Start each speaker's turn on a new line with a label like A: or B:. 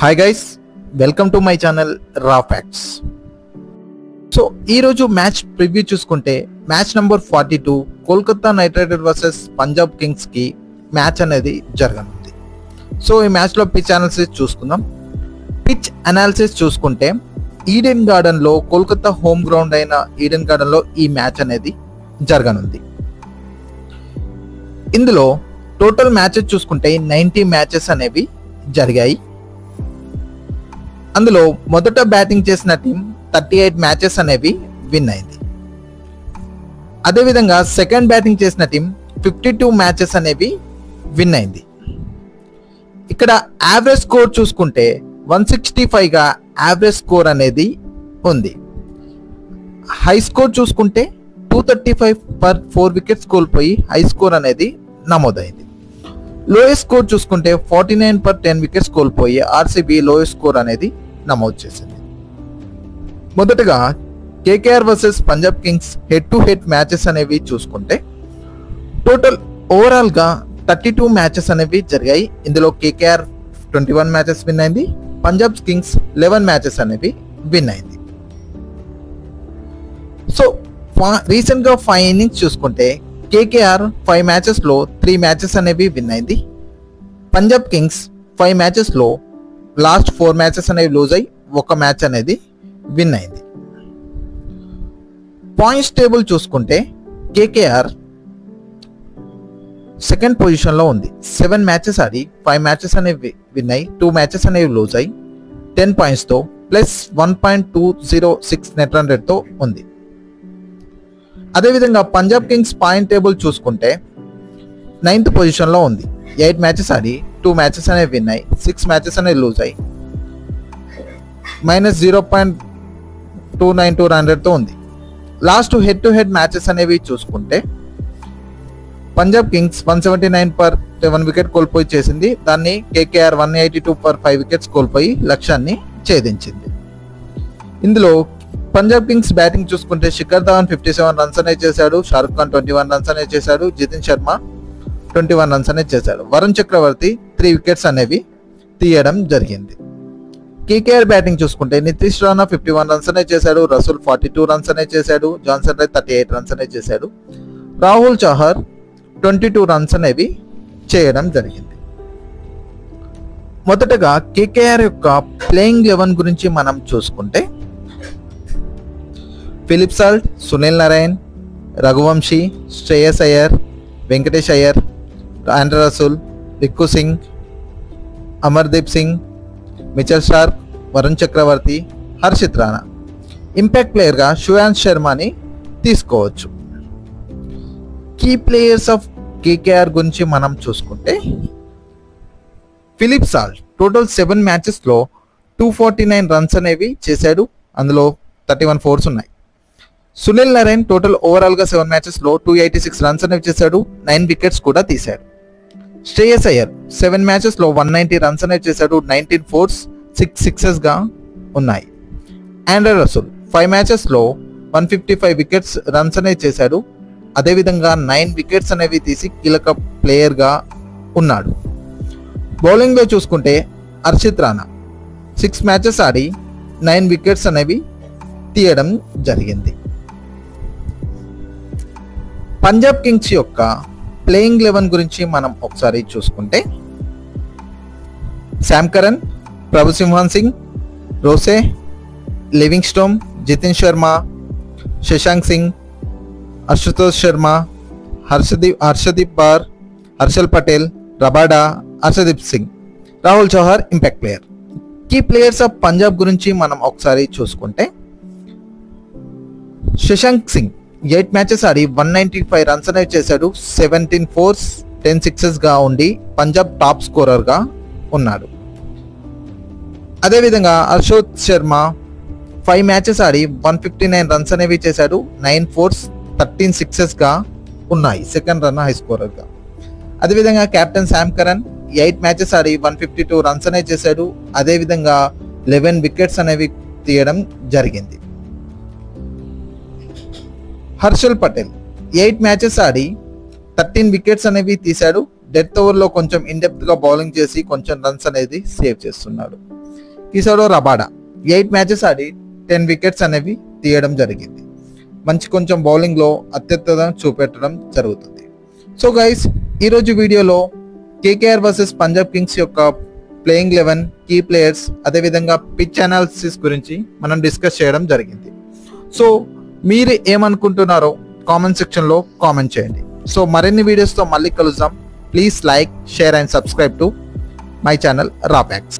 A: Hi guys, welcome to my channel Raw Facts. So ఈరోజు match preview చూసుకుంటే match number 42 Kolkata Knight Rider versus Punjab Kings కి match అనేది జరగనుంది. So ఈ మ్యాచ్లో పిచ్ అనాలిసిస్ చూసుకుందాం. పిచ్ అనాలిసిస్ చూసుకుంటే ఈడెన్ గార్డెన్లో కోల్కతా హోమ్ గ్రౌండ్ అయిన ఈడెన్ గార్డెన్లో ఈ మ్యాచ్ అనేది జరగనుంది. ఇందులో టోటల్ మ్యాచెస్ చూసుకుంటే 90 మ్యాచెస్ అనేవి జరిగాయి. అందులో మొదట బ్యాటింగ్ చేసిన టీం 38 మ్యాచెస్ అనేవి విన్ అయింది. అదేవిధంగా సెకండ్ బ్యాటింగ్ చేసిన టీం 52 మ్యాచెస్ అనేవి విన్ అయింది. ఇక్కడ యావరేజ్ స్కోర్ చూసుకుంటే 165గా యావరేజ్ స్కోర్ అనేది ఉంది. హై స్కోర్ చూసుకుంటే 235 పర్ 4 వికెట్స్ కోల్పోయి హై స్కోర్ అనేది నమోదైంది. లోయెస్ట్ స్కోర్ చూసుకుంటే 49 పర్ 10 వికెట్స్ కోల్పోయి ఆర్సీబీ లోయెస్ట్ స్కోర్ అనేది నమోదు చేసింది. మొదటగా KKR versus Punjab Kings head to head matches అనేవి చూసుకుంటే టోటల్ ఓవరాల్ గా 32 మ్యాచెస్ అనేవి జరిగాయి. ఇందులో కేకేఆర్ 21 మ్యాచెస్ విన్ అయింది, పంజాబ్ కింగ్స్ 11 మ్యాచెస్ అనేవి విన్ అయింది. సో రీసెంట్ గా 5 ఇన్నింగ్స్ చూసుకుంటే కేకేఆర్ 5 మ్యాచెస్ లో 3 మ్యాచెస్ అనేవి విన్ అయింది. పంజాబ్ కింగ్స్ 5 మ్యాచెస్ లో లాస్ట్ 4 మ్యాచెస్ అనేవి లూజ్ అయ్యి 1 మ్యాచ్ అనేది విన్ అయింది. పాయింట్స్ టేబుల్ చూసుకుంటే కేకేఆర్ సెకండ్ పొజిషన్ లో ఉంది. 7 మ్యాచెస్ ఆడి 5 మ్యాచెస్ అనేవి విన్ అయ్యి 2 మ్యాచెస్ అనేవి లూజ్ అయ్యి 10 పాయింట్స్ తో ప్లస్ 1.206 నెట్ రన్ రేట్ తో ఉంది. అదేవిధంగా పంజాబ్ కింగ్స్ పాయింట్ టేబుల్ చూసుకుంటే 9th పొజిషన్ లో ఉంది. 8 మ్యాచెస్ ఆడి 2 మ్యాచెస్ అనేవి విన్ అయ్యి 6 మ్యాచెస్ అనేవి లూజ్ అయ్యి -0.292 రన్ రేట్ తో ఉంది. Last head to head matches అనేవి చూసుకుంటే పంజాబ్ కింగ్స్ 179 పర్ 7 వికెట్ కోల్పోయి చేసింది. దాన్ని కేకేఆర్ 182 పర్ 5 వికెట్స్ కోల్పోయి లక్ష్యాన్ని ఛేదించింది. ఇందులో పంజాబ్ కింగ్స్ బ్యాటింగ్ చూసుకుంటే శిఖర్ ధవన్ 57 రన్స్ అనేది చేశాడు, షారుఖ్ ఖాన్ 21 రన్స్ అనేది చేశాడు, జితిన్ శర్మ 21 రన్స్ అనేది చేశాడు. వరుణ్ చక్రవర్తి 3 వికెట్స్ అనేవి తీయడం జరిగింది. కేకేఆర్ బ్యాటింగ్ చూసుకుంటే నితీష్ రాణా 51 రన్స్ అనేది చేశాడు, రసూల్ 42 రన్స్ అనేది చేశాడు, జాన్సన్ రైట్ 38 రన్స్ అనేది చేశాడు, రాహుల్ చహర్ 22 రన్స్ అనేవి చేయడం జరిగింది. మొదటగా కేకేఆర్ యొక్క ప్లేయింగ్ 11 గురించి మనం చూసుకుంటే Philip Salt, Sunil Narayan, Raghuvanshi, Shreyas Iyer, Venkatesh Iyer, Andre Russell, Rinku Singh, Amardeep Singh, Mitchell Starc, Varun Chakravarthy, Harshit Rana. Impact ప్లేయర్గా శ్రేయాన్స్ శర్మని తీసుకోవచ్చు. కీ ప్లేయర్స్ ఆఫ్ కేకేఆర్ గురించి మనం చూసుకుంటే ఫిలిప్ సాల్ట్ టోటల్ 7 మ్యాచెస్లో 249 రన్స్ అనేవి చేశాడు, అందులో 31 ఫోర్స్ ఉన్నాయి. సునీల్ నారాయణ్ టోటల్ ఓవరాల్ గా 7 మ్యాచెస్ లో 286 రన్స్ అనేవి చేశాడు, 9 వికెట్స్ కూడా తీశాడు. శ్రేయస్ అయ్యర్ 7 మ్యాచెస్ లో 190 రన్స్ అనేవి చేశాడు, 19 ఫోర్స్ 6 సిక్సెస్ గా ఉన్నాయి. ఆండ్రే రసూల్ 5 మ్యాచెస్ లో 155 వికెట్స్ రన్స్ అనేవి చేశాడు, అదేవిధంగా 9 వికెట్స్ అనేవి తీసి కీలక ప్లేయర్ గా ఉన్నాడు. బౌలింగ్ లో చూసుకుంటే హర్షిత్ రాణా 6 మ్యాచెస్ ఆడి 9 వికెట్స్ అనేవి తీయడం జరిగింది. పంజాబ్ కింగ్స్ యొక్క ప్లేయింగ్ 11 గురించి మనం ఒకసారి చూసుకుంటే Sam Curran, Prabhsimran Singh, Rossouw, Livingstone, Jitin Sharma, Shashank Singh, Ashutosh Sharma, Harshdeep Brar, Harshal Patel, Rabada, Harshdeep Singh, Rahul Chahar impact player. Key players of Punjab గురించి మనం ఒకసారి చూసుకుంటే శశాంక్ సింగ్ 8 మ్యాచెస్ ఆడి 195 రన్స్ అనేవి చేశాడు, 17 ఫోర్స్ 10 సిక్సెస్ గా ఉండి పంజాబ్ టాప్ స్కోరర్ గా ఉన్నాడు. అదేవిధంగా హర్షోత్ శర్మ 5 మ్యాచెస్ ఆడి 159 రన్స్ అనేవి చేశాడు, 9 ఫోర్స్ 13 సిక్సెస్ గా ఉన్నాయి, సెకండ్ రన్ హై స్కోరర్ గా. అదేవిధంగా కెప్టెన్ శామ్ కరన్ 8 మ్యాచెస్ ఆడి 152 రన్స్ అనేవి చేశాడు, అదేవిధంగా 11 వికెట్స్ అనేవి తీయడం జరిగింది. హర్షల్ పటేల్ 8 మ్యాచెస్ ఆడి 13 వికెట్స్ అనేవి తీశాడు, డెత్ ఓవర్లో కొంచెం ఇన్ డెప్త్ గా బౌలింగ్ చేసి కొంచెం రన్స్ అనేది సేవ్ చేస్తున్నాడు. కిసోడో రబాడా 8 మ్యాచెస్ ఆడి 10 వికెట్స్ అనేవి తీయడం జరిగింది. మంచి కొంచెం బౌలింగ్లో అత్యుత్తమం చూపెట్టడం జరుగుతుంది. సో గైస్, ఈరోజు వీడియోలో కేకేఆర్ వర్సెస్ పంజాబ్ కింగ్స్ యొక్క ప్లేయింగ్ 11, కీ ప్లేయర్స్, అదేవిధంగా పిచ్ అనాలిసిస్ గురించి మనం డిస్కస్ చేయడం జరిగింది. సో మీరు ఏమనుకుంటున్నారో కామెంట్ సెక్షన్లో కామెంట్ చేయండి. సో మరిన్ని వీడియోస్తో మళ్ళీ కలుద్దాం. Please like, share and subscribe to my channel రాప్యాక్స్.